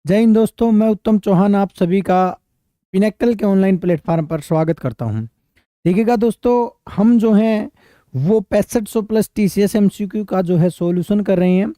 जय हिंद दोस्तों, मैं उत्तम चौहान आप सभी का पिनेक्कल के ऑनलाइन प्लेटफॉर्म पर स्वागत करता हूं। देखिएगा दोस्तों, हम जो हैं वो 6500 प्लस TCS MCQ का जो है सॉल्यूशन कर रहे हैं,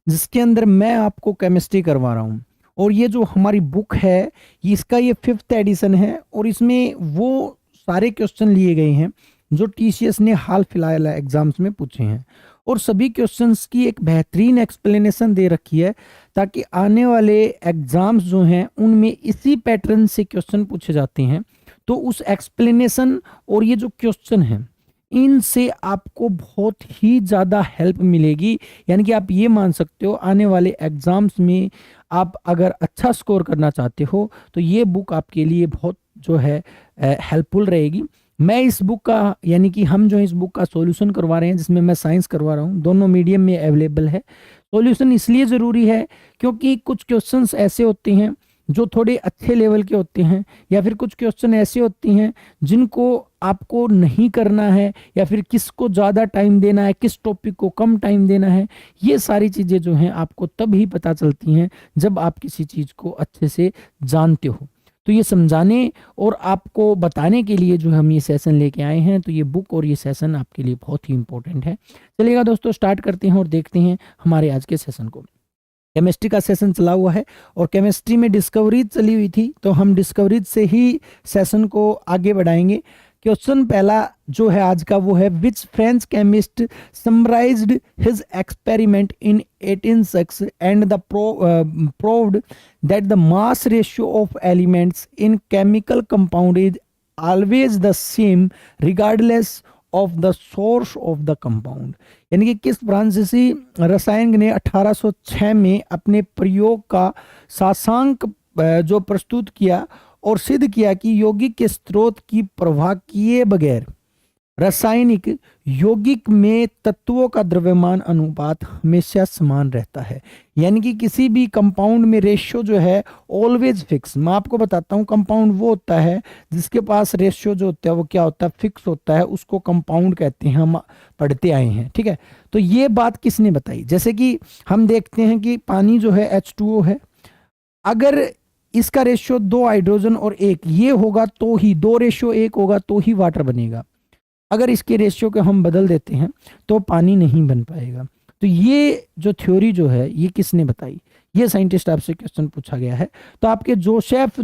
जिसके अंदर मैं आपको केमिस्ट्री करवा रहा हूं। और ये जो हमारी बुक है, इसका ये 5th एडिशन है और इसमें वो सारे क्वेश्चन लिए गए हैं जो TCS ने हाल फिलहाल एग्जाम्स में पूछे हैं, और सभी क्वेश्चंस की एक बेहतरीन एक्सप्लेनेशन दे रखी है ताकि आने वाले एग्जाम्स जो हैं उनमें इसी पैटर्न से क्वेश्चन पूछे जाते हैं। तो उस एक्सप्लेनेशन और ये जो क्वेश्चन हैं इनसे आपको बहुत ही ज़्यादा हेल्प मिलेगी। यानी कि आप ये मान सकते हो आने वाले एग्जाम्स में आप अगर अच्छा स्कोर करना चाहते हो तो ये बुक आपके लिए बहुत जो है हेल्पफुल रहेगी। मैं इस बुक का यानी कि हम जो इस बुक का सॉल्यूशन करवा रहे हैं, जिसमें मैं साइंस करवा रहा हूँ, दोनों मीडियम में अवेलेबल है। सॉल्यूशन इसलिए ज़रूरी है क्योंकि कुछ क्वेश्चंस ऐसे होते हैं जो थोड़े अच्छे लेवल के होते हैं, या फिर कुछ क्वेश्चन ऐसे होते हैं जिनको आपको नहीं करना है, या फिर किसको ज़्यादा टाइम देना है, किस टॉपिक को कम टाइम देना है। ये सारी चीज़ें जो हैं आपको तब ही पता चलती हैं जब आप किसी चीज़ को अच्छे से जानते हो। तो ये समझाने और आपको बताने के लिए जो हम ये सेशन लेके आए हैं, तो ये बुक और ये सेशन आपके लिए बहुत ही इंपॉर्टेंट है। चलिएगा दोस्तों, स्टार्ट करते हैं और देखते हैं हमारे आज के सेशन को। केमिस्ट्री का सेशन चला हुआ है और केमिस्ट्री में डिस्कवरीज चली हुई थी, तो हम डिस्कवरीज से ही सेशन को आगे बढ़ाएंगे। क्वेश्चन पहला जो है आज का वो है, which French chemist summarised his experiment in 1806 and the proved that the mass ratio of elements in chemical compound is always the same regardless of the source of the compound. यानी कि किस फ्रांसीसी रसायन ने 1806 में अपने प्रयोग का सारांश जो प्रस्तुत किया और सिद्ध किया कि यौगिक के स्रोत की परवाह किए बगैर रासायनिक यौगिक में तत्वों का द्रव्यमान अनुपात हमेशा समान रहता है। यानी कि किसी भी कंपाउंड में रेशियो जो है ऑलवेज फिक्स। मैं आपको बताता हूँ, कंपाउंड वो होता है जिसके पास रेशियो जो होता है वो क्या होता है, फिक्स होता है, उसको कंपाउंड कहते हैं, हम पढ़ते आए हैं। ठीक है, तो ये बात किसने बताई? जैसे कि हम देखते हैं कि पानी जो है H2O है, अगर इसका रेशियो 2 हाइड्रोजन और 1 ये होगा तो ही 2 रेशियो 1 होगा तो ही वाटर बनेगा। अगर इसके रेशियो को हम बदल देते हैं तो पानी नहीं बन पाएगा। तो ये जो थ्योरी जो है ये किसने बताई? ये साइंटिस्ट आपसे क्वेश्चन पूछा गया है। तो आपके जोसेफ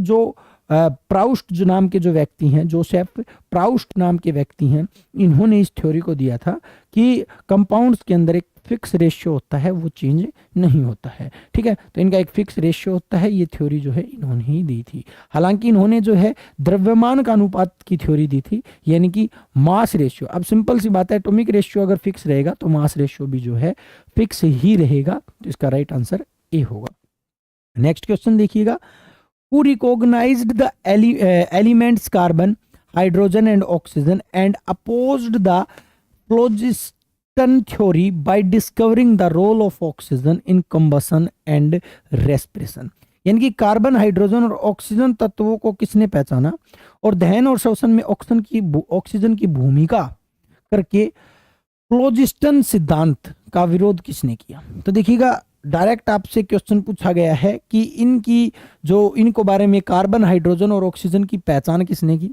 प्राउस्ट जो नाम के जो व्यक्ति हैं, जोसेफ प्राउस्ट नाम के व्यक्ति हैं, इन्होंने इस थ्योरी को दिया था कि कंपाउंड्स के अंदर एक फिक्स रेशियो होता है, वो चेंज नहीं होता है। ठीक है, तो इनका एक फिक्स रेशियो होता है। ये थ्योरी जो है इन्होंने ही दी थी। हालांकि इन्होंने जो है द्रव्यमान का अनुपात की थ्योरी दी थी, यानी कि मास रेशियो। अब सिंपल सी बात है, एटॉमिक रेशियो अगर फिक्स रहेगा तो मास रेशियो भी जो है फिक्स ही रहेगा। तो इसका राइट आंसर ए होगा। नेक्स्ट क्वेश्चन देखिएगा, who recognized the elements carbon, hydrogen and oxygen and opposed the phlogiston theory by discovering the role of oxygen in combustion and respiration। यानी कि कार्बन, हाइड्रोजन और oxygen तत्वों को किसने पहचाना और दहन और श्वसन में ऑक्सीजन की भूमिका करके फ्लोजिस्टन सिद्धांत का विरोध किसने किया? तो देखिएगा, डायरेक्ट आपसे क्वेश्चन पूछा गया है कि इनको बारे में कार्बन, हाइड्रोजन और ऑक्सीजन की पहचान किसने की।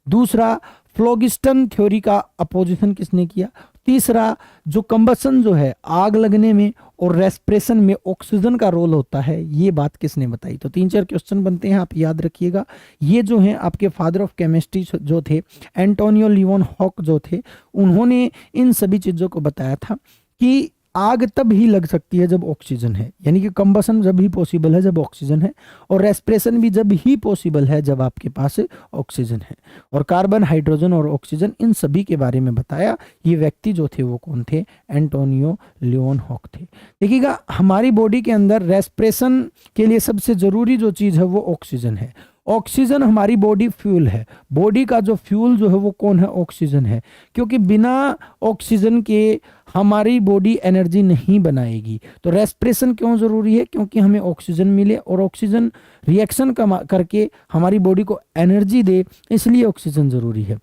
दूसरा, फ्लोगिस्टन थ्योरी का अपोजिशन किसने किया। तीसरा, जो कंबसन जो है आग लगने में और रेस्पिरेशन में ऑक्सीजन का रोल होता है, ये बात किसने बताई। तो 3-4 क्वेश्चन बनते हैं, आप याद रखिएगा। ये जो हैं आपके फादर ऑफ केमिस्ट्री जो थे, एंटोनियो लियोन हॉक जो थे, उन्होंने इन सभी चीज़ों को बताया था कि आग तब ही लग सकती है जब ऑक्सीजन है, यानी कि कंबसन जब ही पॉसिबल है जब ऑक्सीजन है, और रेस्पिरेशन भी जब ही पॉसिबल है जब आपके पास ऑक्सीजन है। और कार्बन, हाइड्रोजन और ऑक्सीजन, इन सभी के बारे में बताया। ये व्यक्ति जो थे वो कौन थे? एंटोनियो लियोन हॉक थे। देखिएगा, हमारी बॉडी के अंदर रेस्पिरेशन के लिए सबसे जरूरी जो चीज़ है वो ऑक्सीजन है। ऑक्सीजन हमारी बॉडी फ्यूल है। बॉडी का जो फ्यूल जो है वो कौन है? ऑक्सीजन है। क्योंकि बिना ऑक्सीजन के हमारी बॉडी एनर्जी नहीं बनाएगी। तो रेस्पिरेशन क्यों जरूरी है? क्योंकि हमें ऑक्सीजन मिले और ऑक्सीजन रिएक्शन करके हमारी बॉडी को एनर्जी दे, इसलिए ऑक्सीजन जरूरी है।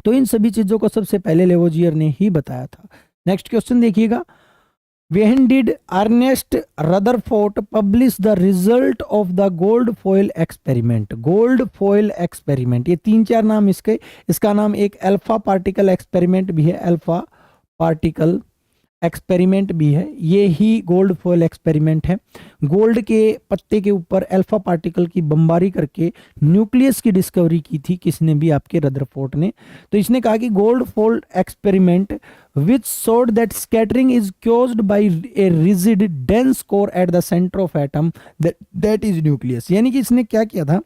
तो इन सभी चीजों को सबसे पहले लेवोजियर ने ही बताया था। नेक्स्ट क्वेश्चन देखिएगा, When did Ernest Rutherford publish the result of the gold foil experiment? Gold foil experiment, ये तीन चार नाम इसके, इसका नाम एक अल्फा पार्टिकल एक्सपेरिमेंट भी है, अल्फा पार्टिकल एक्सपेरिमेंट भी है, ये ही गोल्ड फॉयल एक्सपेरिमेंट है। गोल्ड के पत्ते के ऊपर अल्फा पार्टिकल की बमबारी करके न्यूक्लियस की डिस्कवरी की थी, किसने भी, आपके रदरफोर्ड ने। तो इसने कहा कि gold foil experiment which showed that scattering is caused by a rigid dense core at the centre of atom that is nucleus. यानी कि इसने क्या किया था,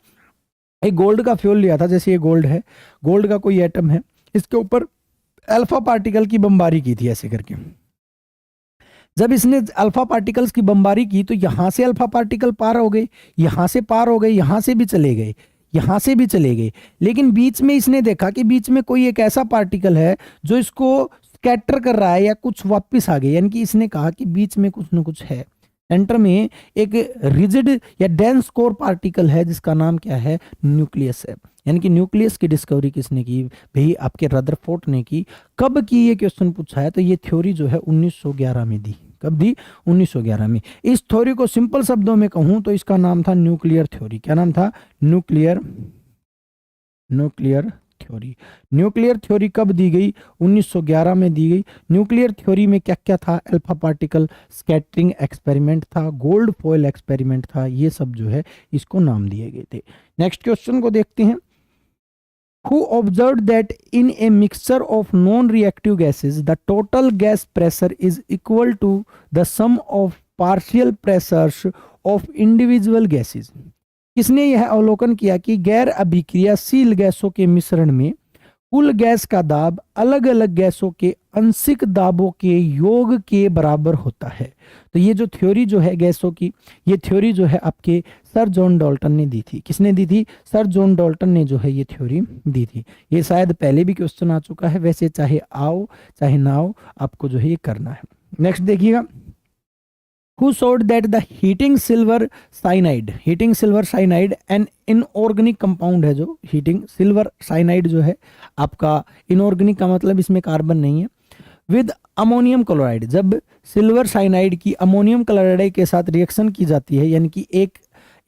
एक गोल्ड का फ्यूल लिया था, जैसे ये गोल्ड है, गोल्ड का कोई एटम है, इसके ऊपर अल्फा पार्टिकल की बमबारी की थी ऐसे करके। जब इसने अल्फा पार्टिकल्स की बमबारी की तो यहां से अल्फा पार्टिकल पार हो गए, यहां से पार हो गए, यहां से भी चले गए, यहां से भी चले गए, लेकिन बीच में इसने देखा कि बीच में कोई एक ऐसा पार्टिकल है जो इसको स्कैटर कर रहा है या कुछ वापस आ गए। यानी कि इसने कहा कि बीच में कुछ ना कुछ है, सेंटर में एक रिजिड या डेंस कोर पार्टिकल है जिसका नाम क्या है, न्यूक्लियस है। यानी कि न्यूक्लियस की डिस्कवरी किसने की, भाई आपके रदरफोर्ड ने की। कब की, ये क्वेश्चन पूछा है, तो ये थ्योरी जो है 1911 में दी। कब दी, 1911 में। इस थ्योरी को सिंपल शब्दों में कहूं तो इसका नाम था न्यूक्लियर थ्योरी। क्या नाम था, न्यूक्लियर थ्योरी। न्यूक्लियर थ्योरी कब दी गई, 1911 में दी गई। न्यूक्लियर थ्योरी में क्या क्या था, अल्फा पार्टिकल स्कैटरिंग एक्सपेरिमेंट था, गोल्ड फॉयल एक्सपेरिमेंट था, ये सब जो है इसको नाम दिए गए थे। नेक्स्ट क्वेश्चन को देखते हैं। Who observed that in a mixture of non-reactive gases, the total gas pressure is equal to the sum of partial pressures of individual gases? किसने यह अवलोकन किया कि गैर अभिक्रियाशील गैसों के मिश्रण में कुल गैस का दाब अलग अलग गैसों के आंशिक दाबों के योग के बराबर होता है। तो ये जो थ्योरी जो है गैसों की, ये थ्योरी जो है आपके सर जॉन डाल्टन ने दी थी। किसने दी थी, सर जॉन डाल्टन ने जो है ये थ्योरी दी थी। ये शायद पहले भी क्वेश्चन आ चुका है, वैसे चाहे आओ चाहे ना आओ आपको जो है ये करना है। नेक्स्ट देखिएगा, who showed that the heating silver cyanide an inorganic compound है, जो heating silver cyanide जो है आपका inorganic का मतलब इसमें कार्बन नहीं है, विद अमोनियम क्लोराइड, जब सिल्वर साइनाइड की अमोनियम क्लोराइड के साथ रिएक्शन की जाती है, यानी कि एक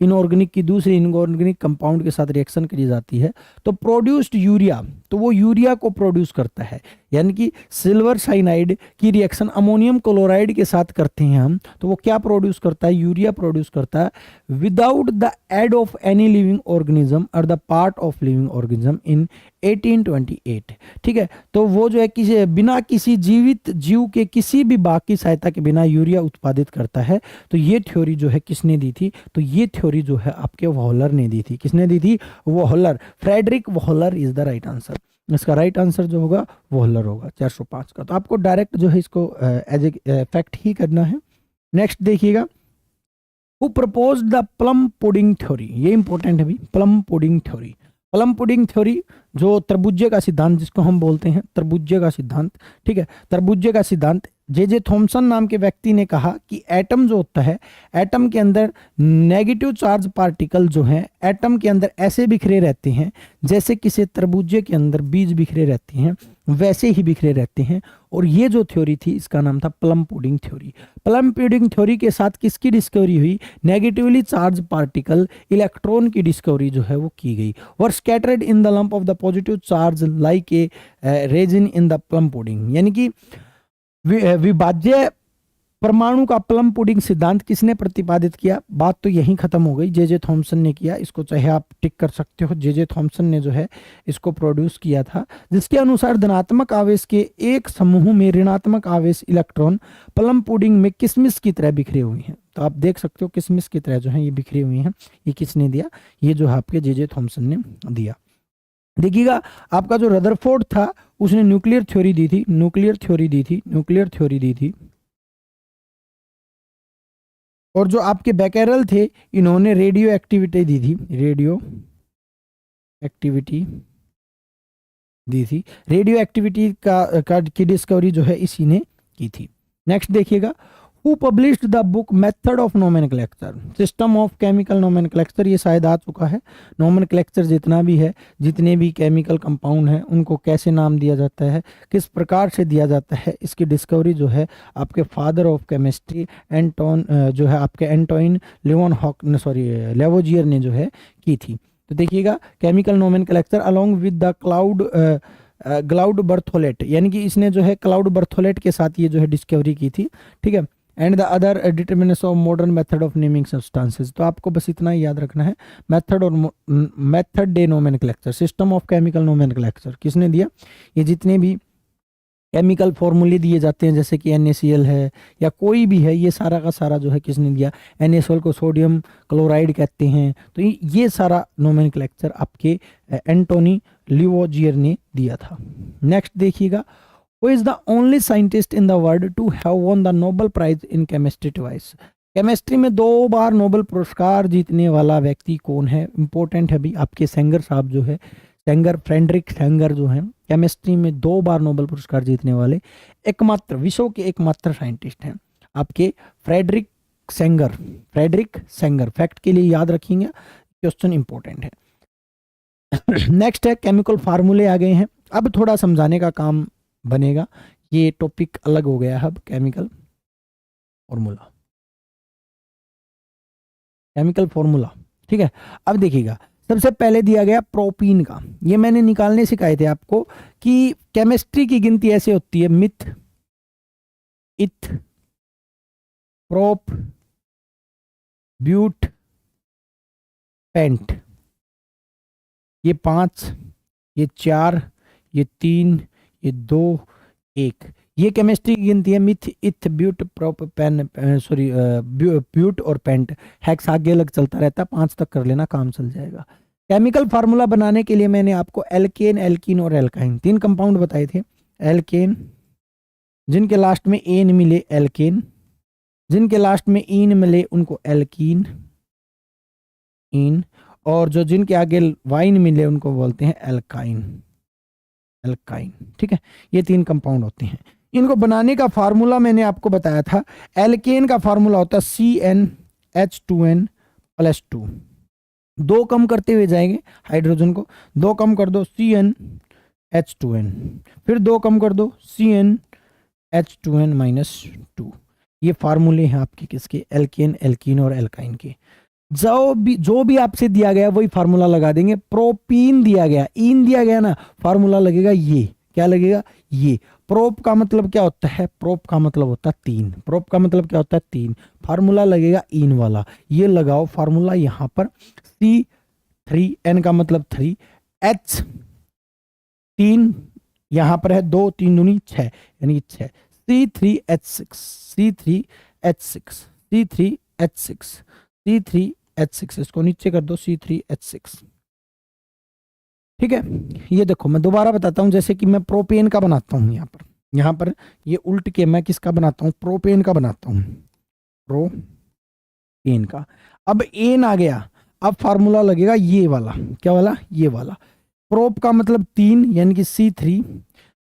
इनऑर्गेनिक की दूसरे इनऑर्गेनिक कंपाउंड के साथ रिएक्शन की जाती है तो प्रोड्यूस्ड यूरिया, तो वो यूरिया को प्रोड्यूस करता है। यानी कि सिल्वर साइनाइड की रिएक्शन अमोनियम क्लोराइड के साथ करते हैं हम, तो वो क्या प्रोड्यूस करता है, यूरिया प्रोड्यूस करता है, without the aid of any living organism और the part of living organism in 1828। ठीक है, तो वो जो है किसी बिना किसी जीवित जीव के किसी भी भाग की सहायता के बिना यूरिया उत्पादित करता है। तो ये थ्योरी जो है किसने दी थी, तो ये थ्योरी जो है आपके वॉलर ने दी थी। किसने दी थी, Waller, Frederick Waller is the right answer. इसका राइट आंसर जो होगा वॉलर होगा 405 का। तो आपको डायरेक्ट जो है इसको एज ए फैक्ट ही करना है। नेक्स्ट देखिएगा, who propose the plum pudding theory, ये इंपॉर्टेंट है भी, plum pudding theory. Plum pudding theory जो तरबूजे का सिद्धांत जिसको हम बोलते हैं तरबूजे का सिद्धांत, ठीक है, तरबूजे का सिद्धांत, जे थॉमसन नाम के व्यक्ति ने कहा कि एटम जो होता है, एटम के अंदर नेगेटिव चार्ज पार्टिकल जो हैं एटम के अंदर ऐसे बिखरे रहते हैं जैसे किसी तरबूजे के अंदर बीज बिखरे रहते हैं, वैसे ही बिखरे रहते हैं। और ये जो थ्योरी थी इसका नाम था plum pudding theory. Plum pudding theory के साथ किसकी डिस्कवरी हुई, नेगेटिवली चार्ज पार्टिकल इलेक्ट्रॉन की डिस्कवरी जो है वो की गई। और scattered in the lump of the positive charge like a resin in the plum pudding, यानी कि विभाज्य परमाणु का प्लम पुडिंग सिद्धांत किसने प्रतिपादित किया, बात तो यहीं खत्म हो गई, जे थॉमसन ने किया। इसको चाहे आप टिक कर सकते हो, जे थॉमसन ने जो है इसको प्रोड्यूस किया था, जिसके अनुसार धनात्मक आवेश के एक समूह में ऋणात्मक आवेश इलेक्ट्रॉन प्लम पुडिंग में किशमिश की तरह बिखरे हुए हैं। तो आप देख सकते हो किशमिश की तरह जो है ये बिखरे हुए हैं। ये किसने दिया, ये जो है आपके जे थॉमसन ने दिया। देखिएगा, आपका जो रदरफोर्ड था उसने न्यूक्लियर थ्योरी दी थी, न्यूक्लियर थ्योरी दी थी। और जो आपके बैकेरल थे इन्होंने रेडियो एक्टिविटी दी थी, रेडियो एक्टिविटी की डिस्कवरी जो है इसी ने की थी। नेक्स्ट देखिएगा, who published the book method of nomenclature, system of chemical nomenclature, ये शायद आ चुका है। नोमेनक्लेचर जितना भी है, जितने भी केमिकल कंपाउंड हैं उनको कैसे नाम दिया जाता है, किस प्रकार से दिया जाता है, इसकी डिस्कवरी जो है आपके फादर ऑफ केमिस्ट्री एंटोन जो है आपके एंटोइन लेवोजियर ने जो है की थी। तो देखिएगा chemical nomenclature along with the Claude Berthollet, यानी कि इसने जो है क्लाउड बर्थोलेट के साथ ये जो है डिस्कवरी की थी, ठीक है। And the other determinants of modern method of naming substances, तो आपको बस इतना ही याद रखना है। मेथड और method day nomenclature, system of chemical nomenclature किसने दिया, ये जितने भी केमिकल फॉर्मूले दिए जाते हैं जैसे कि NaCl है या कोई भी है, ये सारा का सारा जो है किसने दिया, NaCl को सोडियम क्लोराइड कहते हैं। तो ये सारा नोमेनक्लेचर आपके एंटोनी लिवोजियर ने दिया था। नेक्स्ट देखिएगा, who is the only scientist in the world to have won the Nobel prize in chemistry twice, chemistry में 2 बार नोबेल पुरस्कार जीतने वाला व्यक्ति कौन है, इंपॉर्टेंट है भी। आपके सेंगर साहब जो है, सेंगर फ्रेडरिक सेंगर जो है केमिस्ट्री में 2 बार नोबेल पुरस्कार जीतने वाले एकमात्र, विश्व के एकमात्र साइंटिस्ट हैं आपके Frederick Sanger. Frederick Sanger, fact के लिए याद रखेंगे, क्वेश्चन इंपॉर्टेंट है। नेक्स्ट है केमिकल फार्मूले आ गए हैं, अब थोड़ा समझाने का काम बनेगा, ये टॉपिक अलग हो गया है अब। केमिकल फॉर्मूला, केमिकल फॉर्मूला, ठीक है। अब देखिएगा सबसे पहले दिया गया प्रोपीन का, ये मैंने निकालने सिखाए थे आपको कि केमिस्ट्री की गिनती ऐसे होती है, मिथ, इथ, प्रोप, ब्यूट, पेंट, ये 5, ये 4, ये 3, ये 2, 1, ये केमिस्ट्री की गिनती है। मिथ, इथ, ब्यूट, प्रोप, पेन, ब्यूट और पेंट, हेक्स आगे अलग चलता रहता है, 5 तक कर लेना, काम चल जाएगा। केमिकल फार्मूला बनाने के लिए मैंने आपको एल्केन, एल्कीन और एल्काइन 3 कंपाउंड बताए थे। एल्केन जिनके लास्ट में एन मिले एल्केन, जिनके लास्ट में इन मिले उनको एल्कीन, इन, और जो जिनके आगे वाइन मिले उनको बोलते हैं एल्काइन, एल्काइन, ठीक है। ये 3 कंपाउंड होते हैं। इनको बनाने का फार्मूला मैंने आपको बताया था, एल्केन का फार्मूला होता है CnH2n+2, 2 कम करते हुए जाएंगे हाइड्रोजन को, 2 कम कर दो CnH2n, फिर 2 कम कर दो CnH2n-2। ये फार्मूले हैं आपके किसके, एल्केन, एल्कीन और एल्काइन के। जो भी आपसे दिया गया वही फार्मूला लगा देंगे। प्रोपीन दिया गया, इन दिया गया ना, फार्मूला लगेगा ये, क्या लगेगा, ये। प्रोप का मतलब क्या होता है, प्रोप का मतलब होता है 3, प्रोप का मतलब क्या होता है 3, फार्मूला लगेगा इन वाला, ये लगाओ फार्मूला यहाँ पर। C3N का मतलब 3, H 3 यहाँ पर है 2, 3 दूनी 6, यानी 6, C3H6, C3H6, C3H6, C3H6, इसको नीचे कर दो C3H6, ठीक है। ये देखो मैं दोबारा बताता हूं, जैसे कि मैं प्रोपेन का बनाता हूं, यहाँ पर ये उल्ट के मैं किसका बनाता हूं, प्रोपेन का बनाता हूं, प्रोपेन का। अब एन आ गया, अब फार्मूला लगेगा ये वाला, क्या वाला, ये वाला। प्रोप का मतलब 3, यानी कि C3,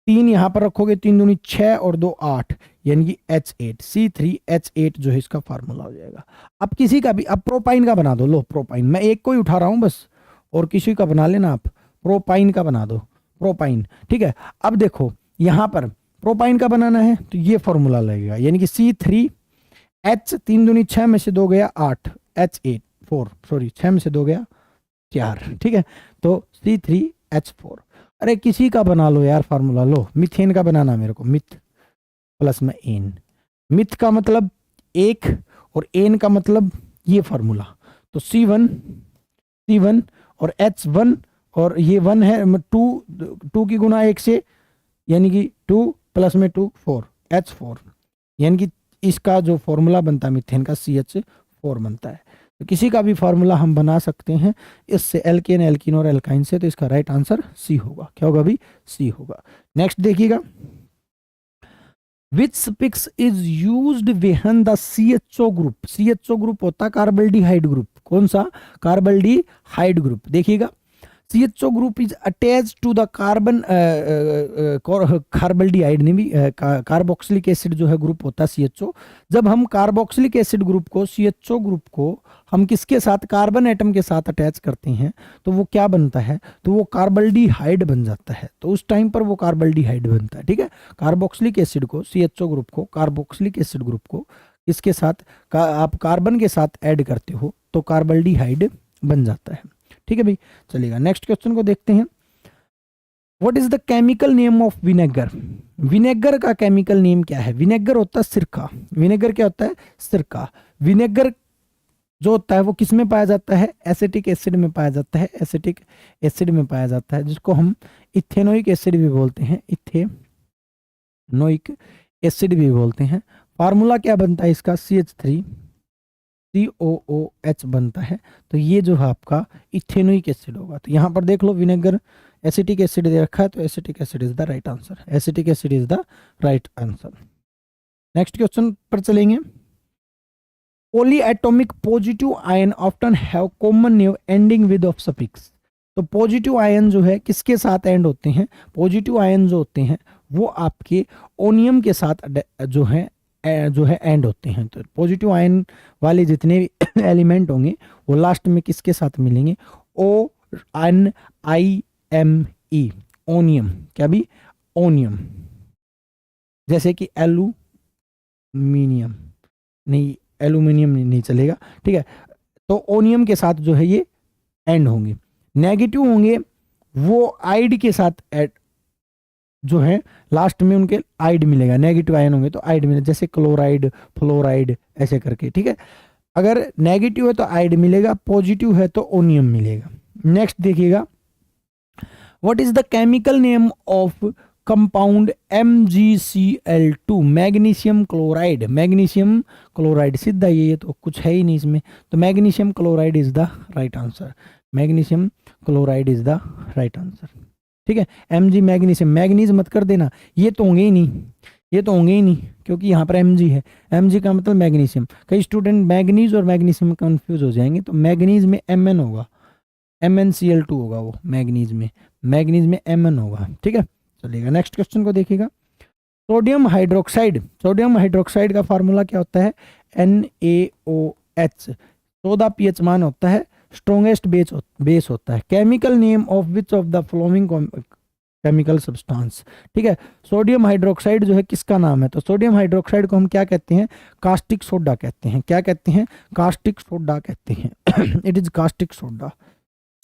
3 यहाँ पर रखोगे, 3 दूनी 6 और 2 8, यानी कि H8, C3H8 जो है इसका फार्मूला हो जाएगा। अब किसी का भी, अब प्रोपाइन का बना दो, लो प्रोपाइन, मैं एक को ही उठा रहा हूं बस, और किसी का बना लेना आप, प्रोपाइन का बना दो, प्रोपाइन, ठीक है। अब देखो यहाँ पर प्रोपाइन का बनाना है तो ये फॉर्मूला लगेगा, यानी कि C3H, 3 दूनी 6 में से 2 गया 8, H8 4, सॉरी 6 में से 2 गया 4, ठीक है। तो C3H4, अरे किसी का बना लो यार फार्मूला, लो मिथेन का बनाना मेरे को, मिथ प्लस में एन, मिथ का मतलब 1 और एन का मतलब ये फार्मूला, तो C1 और H1, और ये 1 है 2 की गुना 1 से, यानी कि 2 प्लस में 2 4, H4, यानी कि इसका जो फॉर्मूला बनता है मिथेन का CH4 बनता है। तो किसी का भी फार्मूला हम बना सकते हैं इससे, एल्केन, एल्कीन और एल्काइन से, तो इसका राइट आंसर सी होगा। क्या होगा अभी, सी होगा। नेक्स्ट देखिएगा, which suffix is used when the CHO group, CHO group होता है कार्बल्डिहाइड ग्रुप, कौन सा, कार्बल्डिहाइड ग्रुप। देखिएगा CHO group is attach to the carbon carbaldehyde नहीं भी कार्बोक्सिलिक एसिड जो है ग्रुप होता है CHO। जब हम कार्बोक्सिलिक एसिड ग्रुप को CHO ग्रुप को हम किसके साथ कार्बन एटम के साथ अटैच करते हैं तो वो क्या बनता है, तो वो कार्बल्डिहाइड बन जाता है। तो उस टाइम पर वो कार्बल्डिहाइड बनता है। ठीक है, कार्बोक्सिलिक एसिड को CHO ग्रुप को कार्बोक्सिलिक एसिड ग्रुप को इसके साथ आप कार्बन के साथ ऐड करते हो तो कार्बल्डिहाइड बन जाता है। ठीक है भाई, चलिएगा नेक्स्ट क्वेश्चन को देखते हैं। What is the chemical name of vinegar? Vinegar का केमिकल नेम क्या है? विनेगर होता है सिरका। विनेगर क्या होता है? सिरका। विनेगर जो होता है वो किस में पाया जाता है? एसिटिक एसिड में पाया जाता है। एसिटिक एसिड में पाया जाता है, जिसको हम इथेनोइक एसिड भी बोलते हैं। इथेनोइक एसिड भी बोलते हैं। फार्मूला क्या बनता है इसका? CH3COOH बनता है। तो ये जो है आपका इथेनोइक एसिड होगा। तो यहाँ पर देख लो, विनेगर एसिटिक एसिड दे रखा है, तो acetic acid is the right answer. Acetic acid is the right answer. Next question पर चलेंगे। Polyatomic positive ion often have common name ending with of suffix. तो पॉजिटिव आयन जो है किसके साथ एंड होते हैं? पॉजिटिव आयन जो होते हैं वो आपके ओनियम के साथ जो है एंड होते हैं। तो पॉजिटिव आयन वाले जितने भी एलिमेंट होंगे वो लास्ट में किसके साथ मिलेंगे? ONIME, ओनियम। क्या भी? ओनियम। जैसे कि एल्यूमिनियम नहीं, एल्यूमिनियम नहीं चलेगा। ठीक है, तो ओनियम के साथ जो है ये एंड होंगे। नेगेटिव होंगे वो आइड के साथ जो है लास्ट में उनके आइड मिलेगा। नेगेटिव आयन होंगे तो आइड मिलेगा, जैसे क्लोराइड, फ्लोराइड, ऐसे करके। ठीक है, अगर नेगेटिव है तो आइड मिलेगा, पॉजिटिव है तो ओनियम मिलेगा। नेक्स्ट देखिएगा, what is the chemical name of compound MgCl2? Magnesium chloride. Magnesium chloride सीधा ये तो कुछ है ही नहीं इसमें, तो magnesium chloride is the right answer. Magnesium chloride is the right answer. ठीक है, Mg मैग्नीशियम, मैग्नीज मत कर देना, ये तो होंगे ही नहीं, ये तो होंगे ही नहीं, क्योंकि यहाँ पर Mg है। Mg का मतलब मैग्नीशियम। कई स्टूडेंट मैग्नीज और मैग्नीशियम में कंफ्यूज हो जाएंगे, तो मैग्नीज में Mn होगा, MnCl2 होगा वो मैग्नीज में, मैग्नीज में Mn होगा। ठीक है, चलिएगा नेक्स्ट क्वेश्चन को देखिएगा। सोडियम हाइड्रोक्साइड, सोडियम हाइड्रोक्साइड का फार्मूला क्या होता है? NaOH। 14 pH मान होता है, स्ट्रॉन्गेस्ट बेस होता है। Chemical name of which of the following chemical substance. ठीक है, सोडियम हाइड्रोक्साइड जो है किसका नाम है? तो सोडियम हाइड्रोक्साइड को हम क्या कहते हैं? कास्टिक सोडा कहते हैं। क्या कहते हैं? कास्टिक सोडा कहते हैं। It is caustic soda.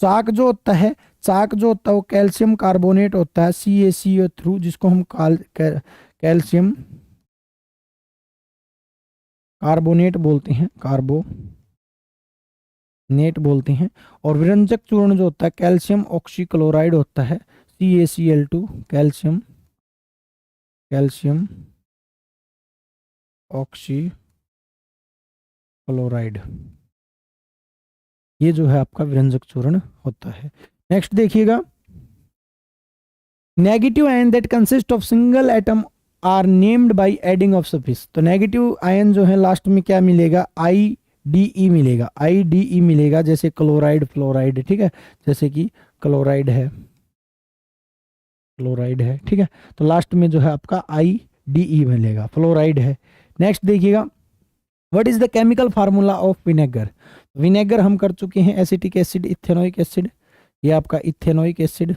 Chalk जो होता है, चाक जो होता है वो कैल्शियम कार्बोनेट होता है, CaCO थ्रू, जिसको हम कैल्शियम कार्बोनेट बोलते हैं, कार्बोनेट बोलते हैं। और विरंजक चूर्ण जो होता है कैल्शियम ऑक्सीक्लोराइड होता है, CaCl2, कैल्शियम ऑक्सीक्लोराइड, ये जो है आपका विरंजक चूर्ण होता है। नेक्स्ट देखिएगा, negative ion that consist of single atom are named by adding of suffix. तो नेगेटिव आयन जो है लास्ट में क्या मिलेगा? IDE मिलेगा, IDE मिलेगा, जैसे क्लोराइड, फ्लोराइड। ठीक है, जैसे कि क्लोराइड है, क्लोराइड है। ठीक है, तो लास्ट में जो है आपका IDE मिलेगा, फ्लोराइड है। नेक्स्ट देखिएगा, what is the chemical formula of vinegar? Vinegar हम कर चुके हैं, एसिटिक एसिड, इथेनोइक एसिड, ये आपका इथेनोइक एसिड,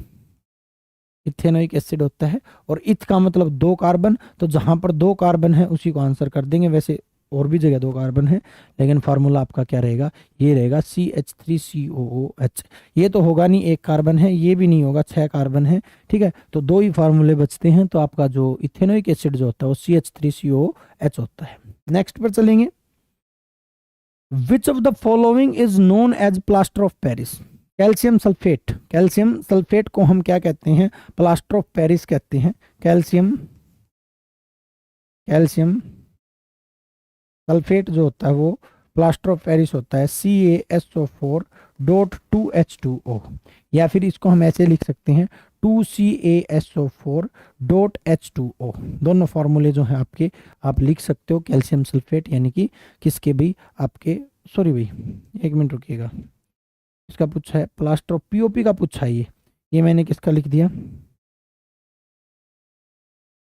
इथेनोइक एसिड होता है। और इथ का मतलब 2 कार्बन, तो जहां पर 2 कार्बन है उसी को आंसर कर देंगे। वैसे और भी जगह 2 कार्बन है, लेकिन फार्मूला आपका क्या रहेगा? ये रहेगा CH3COOH। ये तो होगा नहीं, 1 कार्बन है, ये भी नहीं होगा, 6 कार्बन है। ठीक है, तो 2 ही फार्मूले बचते हैं। तो आपका जो इथेनोइक एसिड जो होता है वो CH3COOH होता है। नेक्स्ट पर चलेंगे, which of the following is known as plaster of Paris? Calcium sulphate, calcium sulphate को हम क्या कहते हैं? प्लास्टर ऑफ पेरिस कहते हैं। कैल्शियम सल्फेट जो होता है वो प्लास्टर ऑफ पेरिस होता है, CaSO4.2H2O। या फिर इसको हम ऐसे लिख सकते हैं 2CaSO4.H2O। दोनों फार्मूले जो हैं आपके, आप लिख सकते हो कैल्शियम सल्फेट, यानी कि किसके भी आपके, सॉरी भाई 1 मिनट रुकिएगा, इसका पूछा है, प्लास्टर ऑफ पीओपी का पूछा है ये मैंने किसका लिख दिया,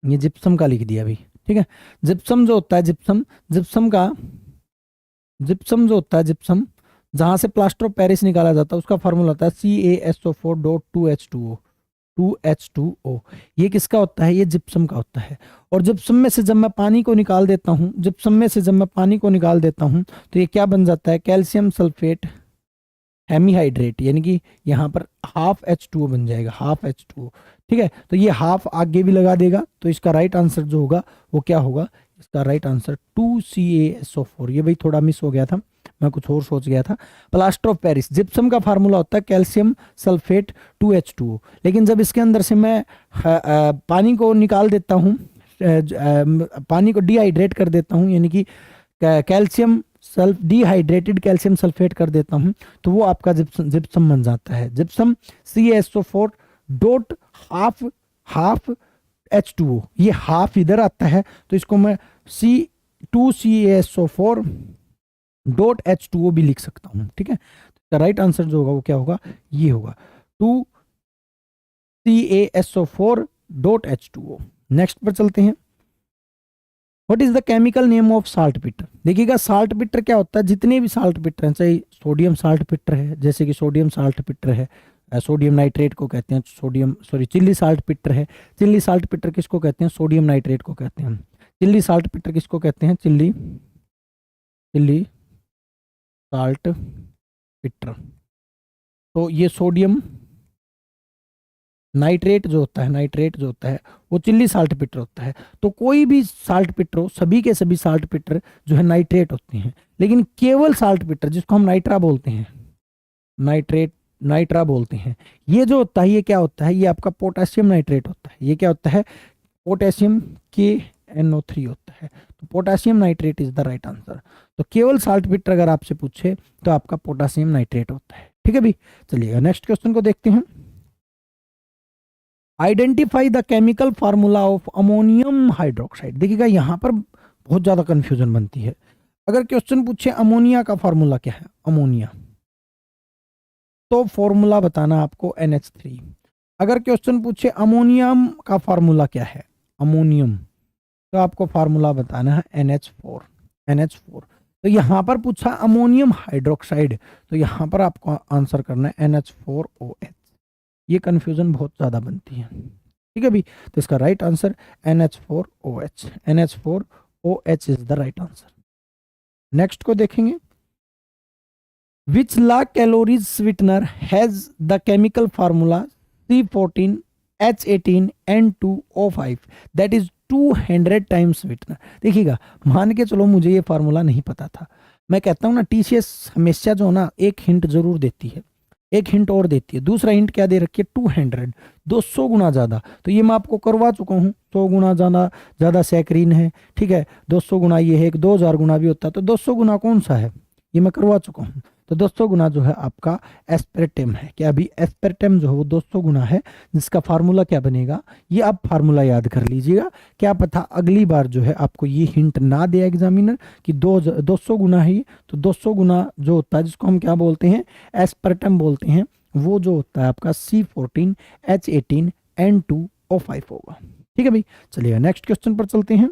ये जिप्सम का लिख दिया अभी। ठीक है, जिप्सम जो होता है, जिप्सम जो होता है, जिप्सम जहां से प्लास्टर ऑफ पेरिस निकाला जाता है उसका फॉर्मूला होता है CaSO4.2H2O, 2H2O। ये किसका होता है, ये जिप्सम का होता है। और जिप्सम में से जब मैं पानी को निकाल देता हूँ, तो ये क्या बन जाता है, कैल्शियम सल्फेट हेमीहाइड्रेट, यानी कि यहाँ पर हाफ H2O बन जाएगा, हाफ H2O। ठीक है, तो ये हाफ आगे भी लगा देगा, तो इसका राइट आंसर जो होगा वो क्या होगा, इसका राइट आंसर 2CaSO4। ये भाई थोड़ा मिस हो गया था, मैं कुछ और सोच गया था। प्लास्टर ऑफ पेरिस, जिप्सम का फार्मूला होता है कैल्शियम सल्फेट 2H2O, लेकिन जब इसके अंदर से मैं पानी को निकाल देता हूँ, पानी को डिहाइड्रेट कर देता हूँ, यानी कि कैल्शियम डिहाइड्रेटेड कैल्शियम सल्फेट कर देता हूं, तो वो आपका जिप्सम बन जाता है। Gypsum CaSO4 dot half half H2O, ये हाफ इधर आता है, तो इसको मैं C2CaSO4 डॉट H2O भी लिख सकता हूं। ठीक है, तो राइट आंसर जो होगा वो क्या होगा, ये होगा 2CaSO4 डॉट H2O। नेक्स्ट पर चलते हैं, what is the chemical name of salt पिटर। देखिएगा साल्ट पिटर क्या होता है, जितने भी साल्ट पिटर हैं, चाहे सोडियम साल्ट पिटर है, जैसे कि सोडियम साल्ट पिटर है, सोडियम नाइट्रेट को कहते हैं, चिल्ली साल्ट पिटर है, चिल्ली साल्ट पिटर किसको कहते हैं, सोडियम नाइट्रेट को कहते हैं। चिल्ली साल्ट पिटर किसको कहते हैं, चिल्ली साल्ट पिटर। तो ये सोडियम नाइट्रेट जो होता है वो चिल्ली साल्ट पिटर होता है। तो कोई भी साल्ट पिटर हो, सभी के सभी साल्ट पिटर जो है नाइट्रेट होते हैं, लेकिन केवल साल्ट पिटर जिसको हम नाइट्रा बोलते हैं, नाइट्रा बोलते हैं, ये जो होता है ये क्या होता है, ये आपका पोटेशियम नाइट्रेट होता है। ये क्या होता है, पोटेशियम KNO3 होता है। तो potassium nitrate is the right answer. तो केवल साल्ट पिटर अगर आपसे पूछे तो आपका पोटेशियम नाइट्रेट होता है। ठीक है भी, चलिएगा नेक्स्ट क्वेश्चन को देखते हैं। Identify the chemical formula of ammonium hydroxide. देखिएगा यहाँ पर बहुत ज्यादा कंफ्यूजन बनती है। अगर क्वेश्चन पूछे अमोनिया का फार्मूला क्या है, अमोनिया, तो फॉर्मूला बताना आपको NH3। अगर क्वेश्चन पूछे अमोनियम का फार्मूला क्या है, अमोनियम, तो आपको फार्मूला बताना है NH4। तो यहाँ पर पूछा अमोनियम हाइड्रोक्साइड, तो यहाँ पर आपको आंसर करना है NH4OH। ये कंफ्यूजन बहुत ज्यादा बनती है। ठीक है भी, तो इसका right answer NH4OH। NH4OH is the right answer. Next को देखेंगे, which low calories sweetener has the chemical formula C14H18N2O5 that is 200 times sweetener. देखिएगा मान के चलो मुझे ये फार्मूला नहीं पता था, मैं कहता हूँ ना TCS हमेशा जो ना एक हिंट जरूर देती है, एक हिंट और देती है। दूसरा हिंट क्या दे रखी है, 200, 200 गुना ज़्यादा। तो ये मैं आपको करवा चुका हूँ, 100 गुना ज़्यादा सैकरीन है। ठीक है, 200 गुना ये है, 2000 गुना भी होता है, तो 200 गुना कौन सा है, ये मैं करवा चुका हूँ। तो 200 गुना जो है आपका एस्पेरेटम है। क्या अभी एस्पेरेटम जो है वो 200 गुना है, जिसका फार्मूला क्या बनेगा, ये आप फार्मूला याद कर लीजिएगा। क्या पता अगली बार जो है आपको ये हिंट ना दे एग्जामिनर कि 200 गुना है, तो 200 गुना जो होता है जिसको हम क्या बोलते हैं, एस्पेरेटम बोलते हैं, वो जो होता है आपका C14H18N2O5 होगा। ठीक है भाई, चलिए नेक्स्ट क्वेश्चन पर चलते हैं।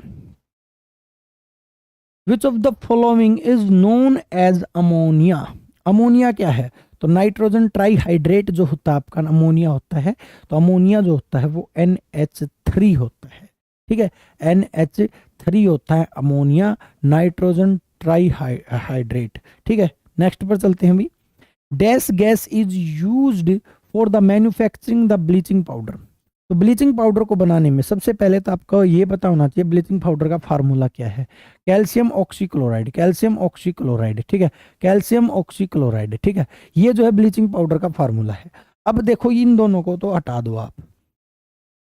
Which of the following is known as ammonia. Ammonia क्या है, तो नाइट्रोजन ट्राईहाइड्रेट जो होता है आपका अमोनिया होता है। तो अमोनिया जो होता है वो NH3 होता है। ठीक है, NH3 होता है अमोनिया, नाइट्रोजन ट्राईहाइड्रेट। ठीक है, नेक्स्ट पर चलते हैं भी। Dash gas is used for the manufacturing the bleaching powder. तो ब्लीचिंग पाउडर को बनाने में सबसे पहले तो आपको ये पता होना चाहिए ब्लीचिंग पाउडर का फार्मूला क्या है, कैल्शियम ऑक्सीक्लोराइड, कैल्शियम ऑक्सीक्लोराइड। ठीक है, कैल्शियम ऑक्सीक्लोराइड। ठीक है, ये जो है ब्लीचिंग पाउडर का फार्मूला है। अब देखो इन दोनों को तो हटा दो आप,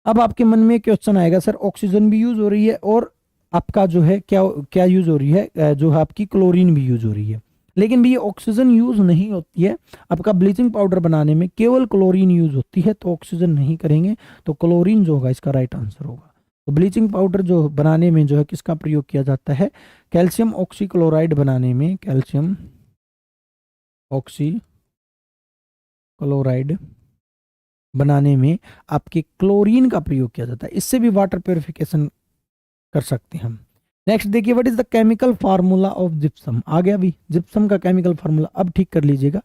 अब आपके मन में क्वेश्चन आएगा सर ऑक्सीजन भी यूज हो रही है और आपका जो है क्या क्या यूज हो रही है, जो है आपकी क्लोरीन भी यूज हो रही है। लेकिन भी ये ऑक्सीजन यूज नहीं होती है आपका ब्लीचिंग पाउडर बनाने में, केवल क्लोरीन यूज होती है, तो ऑक्सीजन नहीं करेंगे, तो क्लोरीन जो होगा इसका राइट आंसर होगा। तो ब्लीचिंग पाउडर जो बनाने में जो है किसका प्रयोग किया जाता है, कैल्शियम ऑक्सीक्लोराइड बनाने में कैल्शियम ऑक्सी क्लोराइड बनाने में आपके क्लोरीन का प्रयोग किया जाता है, इससे भी वाटर प्योरिफिकेशन कर सकते हैं हम। नेक्स्ट देखिए, what is the chemical formula of gypsum. आ गया अभी जिप्सम का केमिकल फार्मूला, अब ठीक कर लीजिएगा।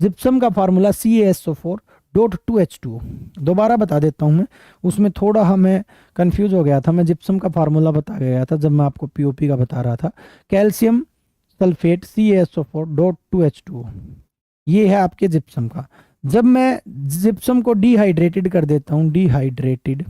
जिप्सम का फार्मूला CaSO4.2H2O। दोबारा बता देता हूं मैं, उसमें थोड़ा हमें कंफ्यूज हो गया था, मैं जिप्सम का फार्मूला बता गया था जब मैं आपको पीओपी का बता रहा था। कैल्शियम सल्फेट CaSO4.2H2O, ये है आपके जिप्सम का। जब मैं जिप्सम को डिहाइड्रेटेड कर देता हूँ, डिहाइड्रेटेड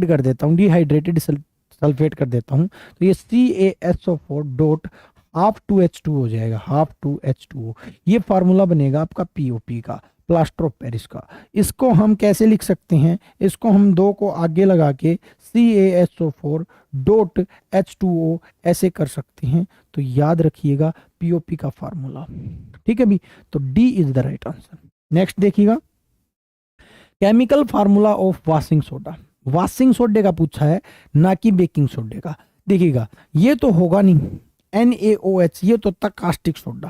कर देता हूँ, डिहाइड्रेटेड सल्फेट कर देता हूँ, तो ये CaSO4.12H2 हो जाएगा, हाफ 2H2O। ये फार्मूला बनेगा आपका पीओपी का, प्लास्टर ऑफ पेरिस का। इसको हम कैसे लिख सकते हैं, इसको हम दो को आगे लगा के CaSO4.H2O ऐसे कर सकते हैं। तो याद रखिएगा पीओपी का फार्मूला, ठीक है भी। तो D is the right answer. Next देखिएगा, chemical formula of washing soda. Washing सोडे का पूछा है, ना कि बेकिंग सोडे का। देखिएगा ये तो होगा नहीं, NaOH, ये तो था कास्टिक सोडा,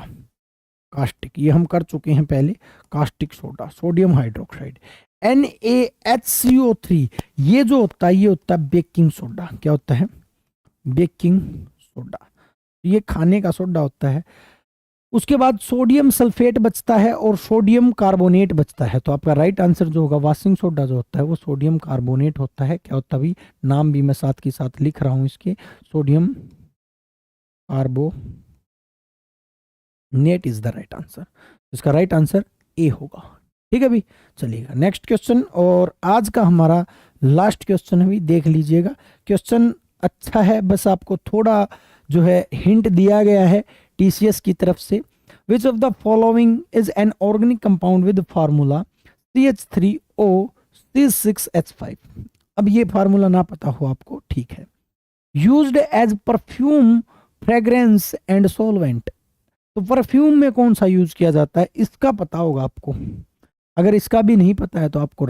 कास्टिक, ये हम कर चुके हैं पहले, caustic soda, sodium hydroxide. NaHCO3, ये जो होता है ये होता है बेकिंग सोडा। क्या होता है? बेकिंग सोडा, ये खाने का सोडा होता है। उसके बाद सोडियम सल्फेट बचता है और सोडियम कार्बोनेट बचता है। तो आपका राइट आंसर जो होगा, वाशिंग सोडा जो होता है वो सोडियम कार्बोनेट होता है। क्या होता है भी, नाम भी मैं साथ के साथ लिख रहा हूं इसके, sodium carbonate is the right answer. इसका राइट आंसर ए होगा, ठीक है भी। चलिएगा नेक्स्ट क्वेश्चन, और आज का हमारा लास्ट क्वेश्चन है भी, देख लीजिएगा। क्वेश्चन अच्छा है, बस आपको थोड़ा जो है हिंट दिया गया है TCS की तरफ से। विच of the following is an organic compound with formula CH3O6H5। अब ये फार्मूला ना पता हो आपको, ठीक है। Used as perfume, fragrance and solvent. तो परफ्यूम में कौन सा यूज किया जाता है, इसका पता होगा आपको। अगर इसका भी नहीं पता है तो आपको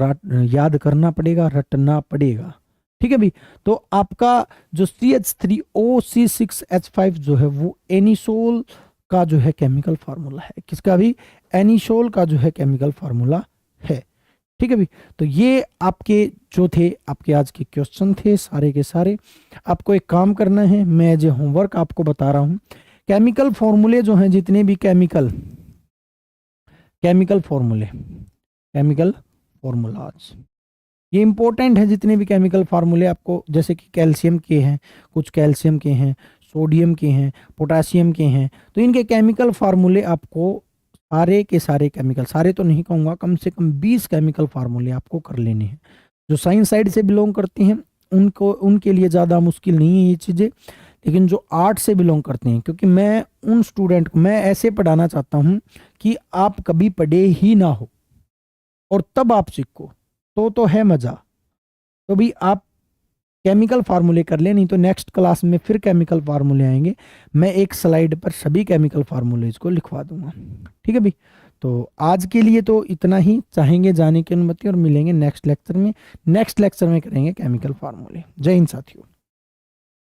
याद करना पड़ेगा, रटना पड़ेगा, ठीक है भी। तो आपका जो CH3O6H5 जो है वो एनिसोल का जो है केमिकल फार्मूला है। किसका भी? एनिसोल का जो है केमिकल फार्मूला है, ठीक है भी। तो ये आपके जो थे, आपके आज के क्वेश्चन थे सारे के सारे। आपको एक काम करना है, मैं जो होमवर्क आपको बता रहा हूं, केमिकल फॉर्मूले जो हैं, जितने भी केमिकल फॉर्मूलाज, ये इंपॉर्टेंट है। जितने भी केमिकल फार्मूले आपको, जैसे कि कैल्शियम के हैं, कुछ कैल्शियम के हैं, सोडियम के हैं, पोटासियम के हैं, तो इनके केमिकल फार्मूले आपको सारे के सारे केमिकल, सारे तो नहीं कहूँगा, कम से कम 20 केमिकल फार्मूले आपको कर लेने हैं। जो साइंस साइड से बिलोंग करते हैं उनके लिए ज़्यादा मुश्किल नहीं है ये चीज़ें, लेकिन जो आर्ट से बिलोंग करते हैं, क्योंकि मैं उन स्टूडेंट को मैं ऐसे पढ़ाना चाहता हूँ कि आप कभी पढ़े ही ना हो और तब आप सीखो, तो है मज़ा। तो भी आप केमिकल फार्मूले कर ले, नहीं तो नेक्स्ट क्लास में फिर केमिकल फार्मूले आएंगे, मैं एक स्लाइड पर सभी केमिकल फार्मूलेज को लिखवा दूंगा, ठीक है भी। तो आज के लिए तो इतना ही, चाहेंगे जाने की अनुमति, और मिलेंगे नेक्स्ट लेक्चर में। नेक्स्ट लेक्चर में करेंगे केमिकल फार्मूले। जय हिंद साथियों।